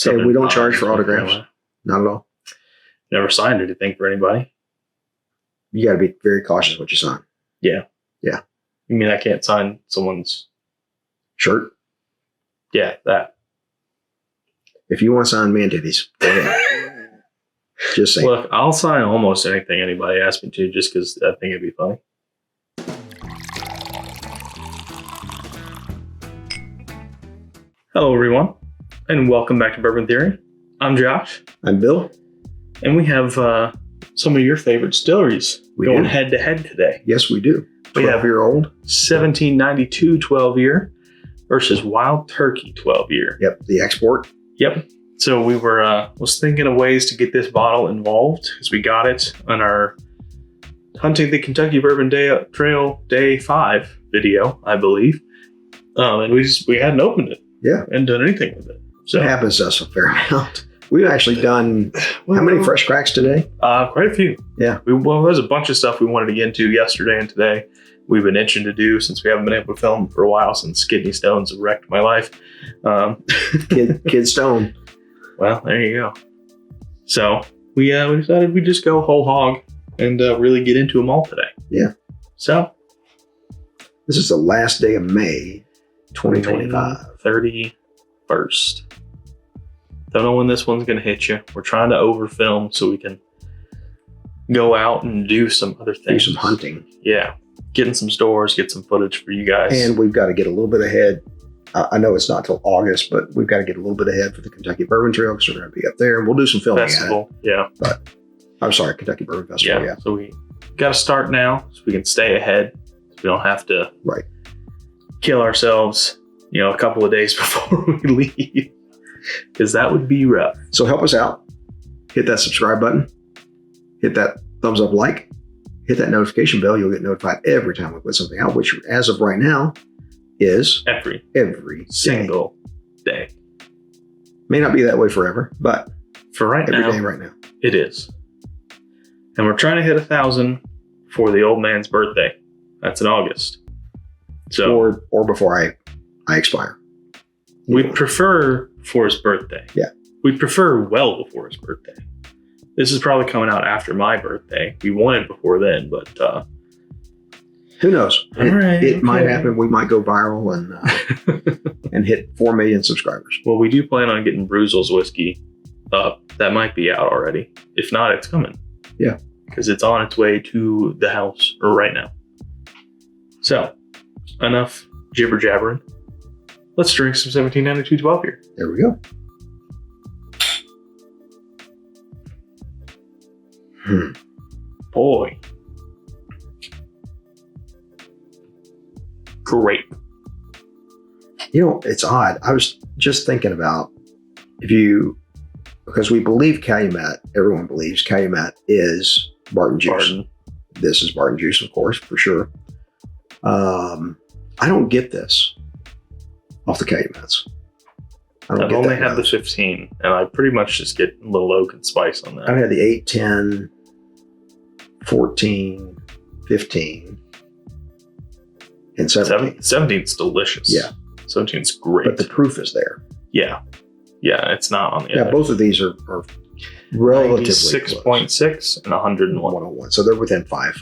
And we don't charge for autographs. Not at all. Never signed anything for anybody. You got to be very cautious what you sign. Yeah. Yeah. You mean I can't sign someone's shirt? Yeah, that. If you want to sign man titties, go ahead. Just saying. Look, I'll sign almost anything anybody asks me to just because I think it'd be funny. Hello, everyone, and welcome back to Bourbon Theory. I'm Josh. I'm Bill. And we have some of your favorite distilleries going head-to-head today. Yes, we do. We have 12-year-old. 1792 12-year versus Wild Turkey 12-year. Yep, the export. Yep. So we was thinking of ways to get this bottle involved because we got it on our Hunting the Kentucky Bourbon Trail Day 5 video, I believe. And we hadn't opened it. Yeah. And done anything with it. So it happens to us a fair amount. We've actually done how many fresh cracks today? Quite a few. Yeah. There's a bunch of stuff we wanted to get into yesterday and today. We've been itching to do since we haven't been able to film for a while since kidney stones have wrecked my life. Kid stone. Well, there you go. So we decided we'd just go whole hog and really get into them all today. Yeah. So this is the last day of May 2025. 31st. Don't know when this one's going to hit you. We're trying to overfilm so we can go out and do some other things. Do some hunting. Yeah. Get in some stores, get some footage for you guys. And we've got to get a little bit ahead. I know it's not till August, but we've got to get a little bit ahead for the Kentucky Bourbon Trail because we're going to be up there and we'll do some filming Festival, at it. Yeah. But I'm sorry, Kentucky Bourbon Festival, yeah. So we got to start now so we can stay ahead. So we don't have to kill ourselves, a couple of days before we leave. Because that would be rough. So help us out. Hit that subscribe button. Hit that thumbs up like. Hit that notification bell. You'll get notified every time we put something out, which as of right now is every single day. May not be that way forever, but for every day right now. It is. And we're trying to hit 1,000 for the old man's birthday. That's in August. So or before I expire. We prefer for his birthday. Yeah. We prefer well before his birthday. This is probably coming out after my birthday. We wanted before then, but who knows? It might happen. We might go viral and hit 4 million subscribers. Well, we do plan on getting Brewzle's whiskey up. That might be out already. If not, it's coming. Yeah. Because it's on its way to the house right now. So, enough jibber jabbering. Let's drink some 1792 12 here. There we go. Boy. Great. It's odd. I was just thinking about because we believe Calumet, everyone believes Calumet is Barton juice. This is Barton juice, of course, for sure. I don't get this off the Calumets. I've only had the 15, and I pretty much just get a little oak and spice on that. I've had the 8, 10, 14, 15, and 17. 17's delicious. Yeah. 17's great. But the proof is there. Yeah. Yeah, it's not on the Yeah, both of these are relatively 6.6 and 101. 101. So they're within 5,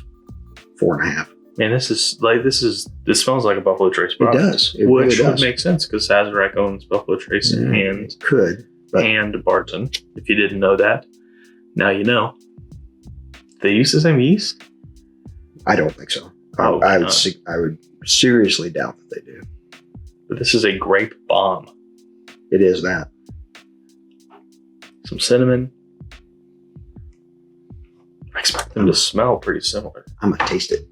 4.5. Man, this smells like a Buffalo Trace product. It does. It which really would does. make sense because Sazerac owns Buffalo Trace and Barton. If you didn't know that, now you know. They use the same yeast? I don't think so. I would seriously doubt that they do. But this is a grape bomb. It is that. Some cinnamon. I expect them to smell pretty similar. I'm gonna taste it.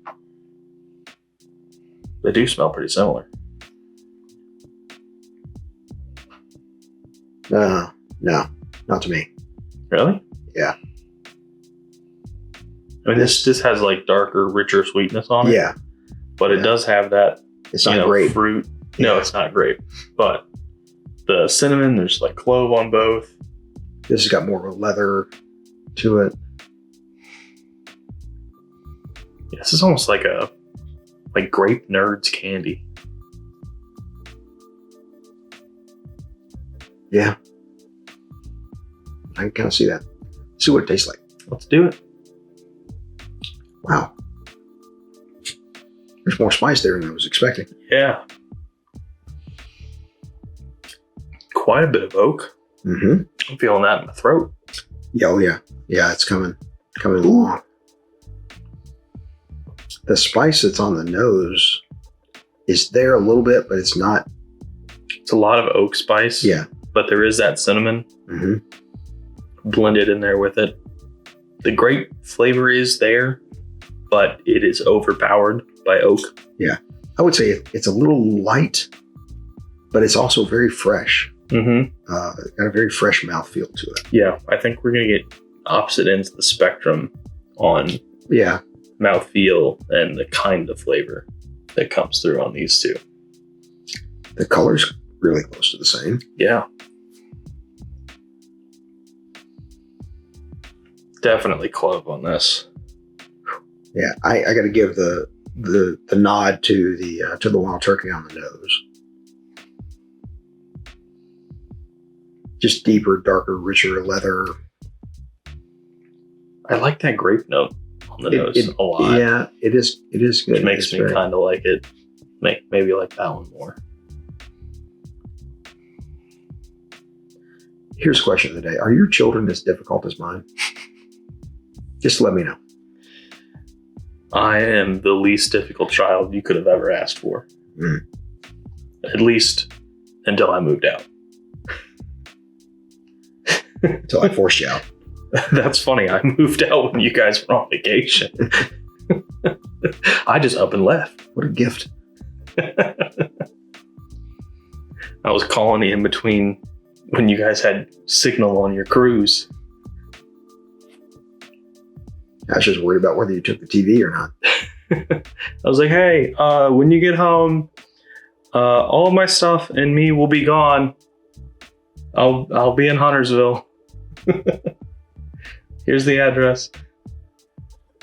They do smell pretty similar. No, not to me. Really? Yeah. I mean, this has like darker, richer sweetness on it. Yeah. But it does have that. It's not grape. Fruit. No, it's not grape. But the cinnamon, there's like clove on both. This has got more of a leather to it. Yeah, this is almost like grape nerds candy. Yeah. I can kind of see that. See what it tastes like. Let's do it. Wow. There's more spice there than I was expecting. Yeah. Quite a bit of oak. Mm-hmm. I'm feeling that in my throat. Yeah, oh yeah. Yeah, it's coming along. The spice that's on the nose is there a little bit, but it's not. It's a lot of oak spice. Yeah. But there is that cinnamon blended in there with it. The grape flavor is there, but it is overpowered by oak. Yeah. I would say it's a little light, but it's also very fresh. Mm-hmm. Got a very fresh mouthfeel to it. Yeah, I think we're going to get opposite ends of the spectrum on mouthfeel and the kind of flavor that comes through on these two. The color's really close to the same. Yeah. Definitely clove on this. Yeah, I got to give the nod to the wild turkey on the nose. Just deeper, darker, richer leather. I like that grape note on the nose a lot. Yeah, it is good. Which makes me kind of like it. Maybe like that one more. Here's a question of the day. Are your children as difficult as mine? Just let me know. I am the least difficult child you could have ever asked for. Mm. At least until I moved out. Until I forced you out. That's funny. I moved out when you guys were on vacation. I just up and left. What a gift. I was calling you in between when you guys had signal on your cruise. I was just worried about whether you took the TV or not. I was like, hey, when you get home, all of my stuff and me will be gone. I'll be in Huntersville. Here's the address.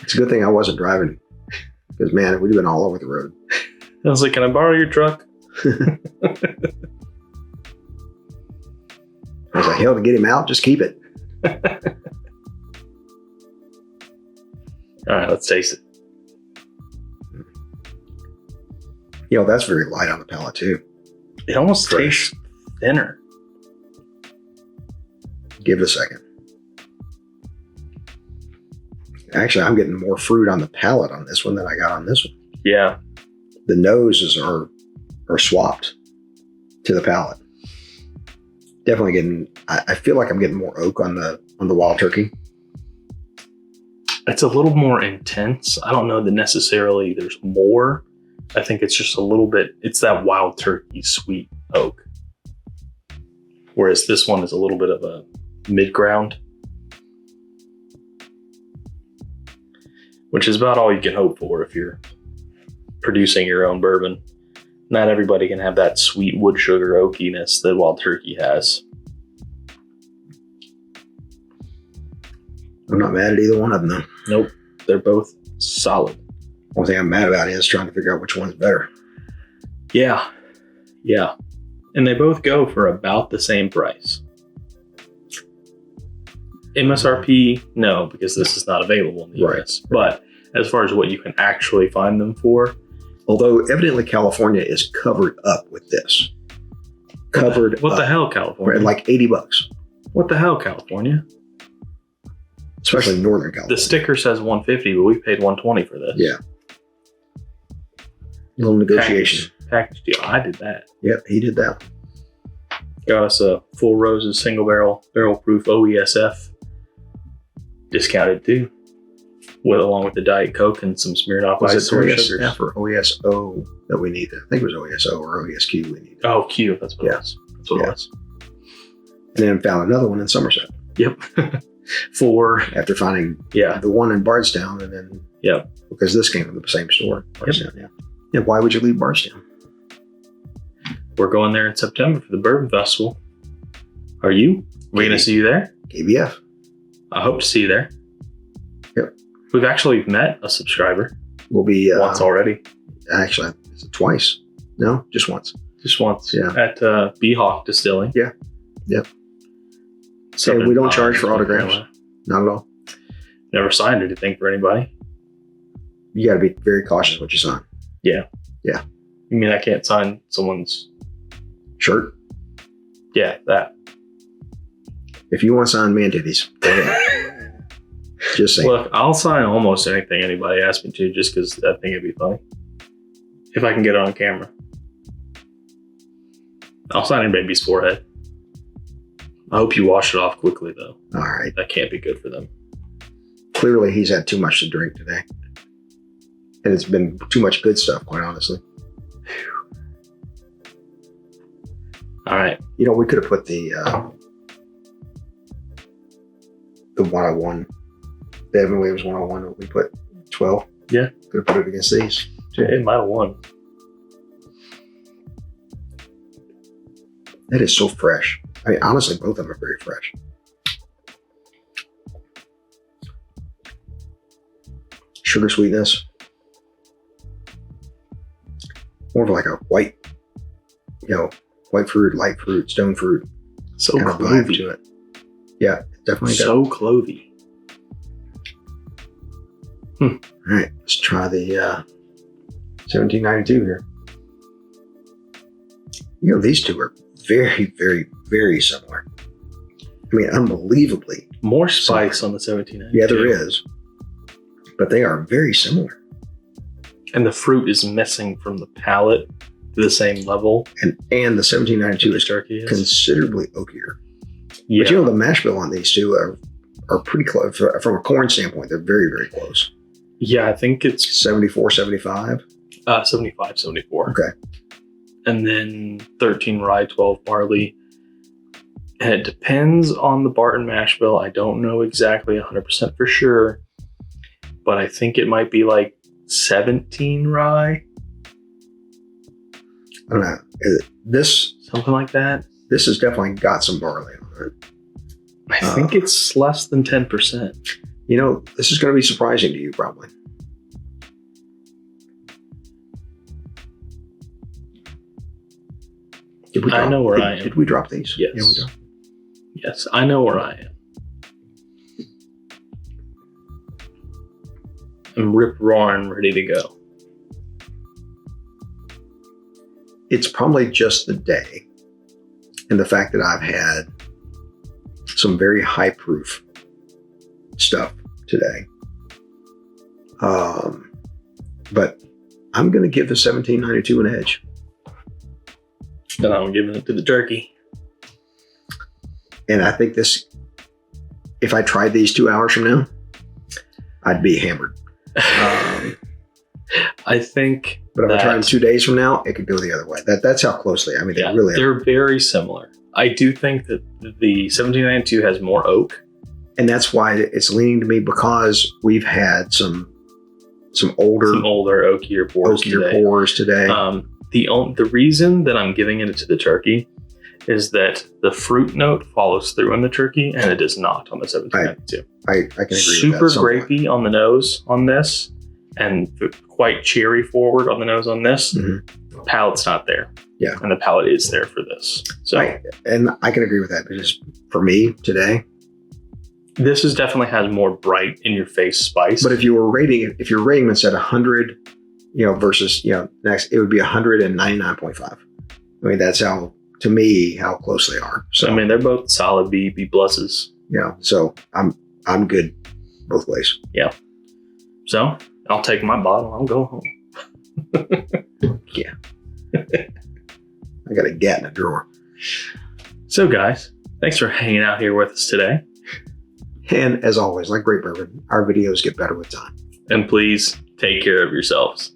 It's a good thing I wasn't driving, because man, it would have been all over the road. I was like, can I borrow your truck? I was like, hell, to get him out, just keep it. All right, let's taste it. You know, that's very light on the palate too. It almost tastes thinner. Give it a second. Actually, I'm getting more fruit on the palate on this one than I got on this one. Yeah. The noses are swapped to the palate. Definitely getting. I feel like I'm getting more oak on the wild turkey. It's a little more intense. I don't know that necessarily there's more. I think it's just a little bit. It's that wild turkey sweet oak. Whereas this one is a little bit of a mid-ground, which is about all you can hope for if you're producing your own bourbon. Not everybody can have that sweet wood sugar oakiness that wild turkey has. I'm not mad at either one of them, though. Nope. They're both solid. One thing I'm mad about is trying to figure out which one's better. Yeah. Yeah. And they both go for about the same price. MSRP, no, because this is not available in the US. But as far as what you can actually find them for. Although evidently California is covered up with this. Covered What the hell, California? Like $80. What the hell, California? Especially Northern California. The sticker says $150, but we paid $120 for this. Yeah. A little negotiation. Package deal. I did that. Yep, he did that. Got us a Full Roses single barrel proof OESF discounted too, along with the Diet Coke and some Smirnoff Ice sugars. Yeah, for OESO that we needed. I think it was OESO or OESQ we needed. Oh, Q. That's what it was. That's what it was. And then found another one in Somerset. Yep. After finding the one in Bardstown, and then because this came from the same store. Bardstown, yeah. Why would you leave Bardstown? We're going there in September for the Bourbon Festival. Are you? Are we going to see you there? KBF. I hope to see you there. Yep. We've actually met a subscriber. We'll be once already. Actually, is it twice? No, just once. Just once. Yeah. At Beehawk Distilling. Yeah. Yep. And we don't charge for autographs. Not at all. Never signed anything for anybody. You got to be very cautious what you sign. Yeah. Yeah. You mean I can't sign someone's shirt? Yeah, that. If you want to sign man titties, go ahead. Just saying. Look, I'll sign almost anything anybody asks me to, just because I think it'd be funny. If I can get it on camera. I'll sign a baby's forehead. I hope you wash it off quickly, though. All right. That can't be good for them. Clearly, he's had too much to drink today. And it's been too much good stuff, quite honestly. All right. You know, we could have put the 101, the Evan Williams 101, we put 12. Yeah. Could have put it against these. It might have won. That is so fresh. I mean, honestly, both of them are very fresh. Sugar sweetness. More of like a white, white fruit, light fruit, stone fruit. So kind of vibe clovey to it. Yeah, definitely. So clovey. All right, let's try the 1792 here. These two are very, very, very similar. I mean, unbelievably. More spice on the 1792. Yeah, there is. But they are very similar. And the fruit is missing from the palate to the same level. And the 1792 is turkey is considerably oakier. Yeah. But the mash bill on these two are pretty close. From a corn standpoint, they're very, very close. Yeah, I think it's 74, 75. 75, 74. Okay. And then 13 rye, 12 barley. And it depends on the Barton mash bill. I don't know exactly 100% for sure, but I think it might be like 17 rye. I don't know. Something like that. This has definitely got some barley on it. I think it's less than 10%. This is going to be surprising to you, probably. I know where I am. Did we drop these? Yes. Yeah, we dropped. Yes, I know where I am. I'm rip roaring, ready to go. It's probably just the day and the fact that I've had some very high proof stuff today. But I'm going to give the 1792 an edge. And I'm giving it to the turkey. And I think if I tried these 2 hours from now, I'd be hammered. I think. But if I tried them 2 days from now, it could go the other way. That's how close they are. I mean, they're very similar. I do think that the 1792 has more oak. And that's why it's leaning to me, because we've had some older oakier pours today. The reason that I'm giving it to the turkey is that the fruit note follows through on the turkey, and it does not on the 1792. I can agree Super with that. Super grapey on the nose on this, and quite cherry forward on the nose on this. Mm-hmm. The palate's not there. Yeah. And the palate is there for this. So I can agree with that, because for me today, this definitely has more bright in your face spice. But if you're rating them at 100, versus, next, it would be 199.5. I mean, that's how close they are. So I mean, they're both solid B pluses. So I'm good both ways. Yeah. So I'll take my bottle. I'll go home. Yeah. I got a gat in a drawer. So guys, thanks for hanging out here with us today. And as always, like great bourbon, our videos get better with time. And please take care of yourselves.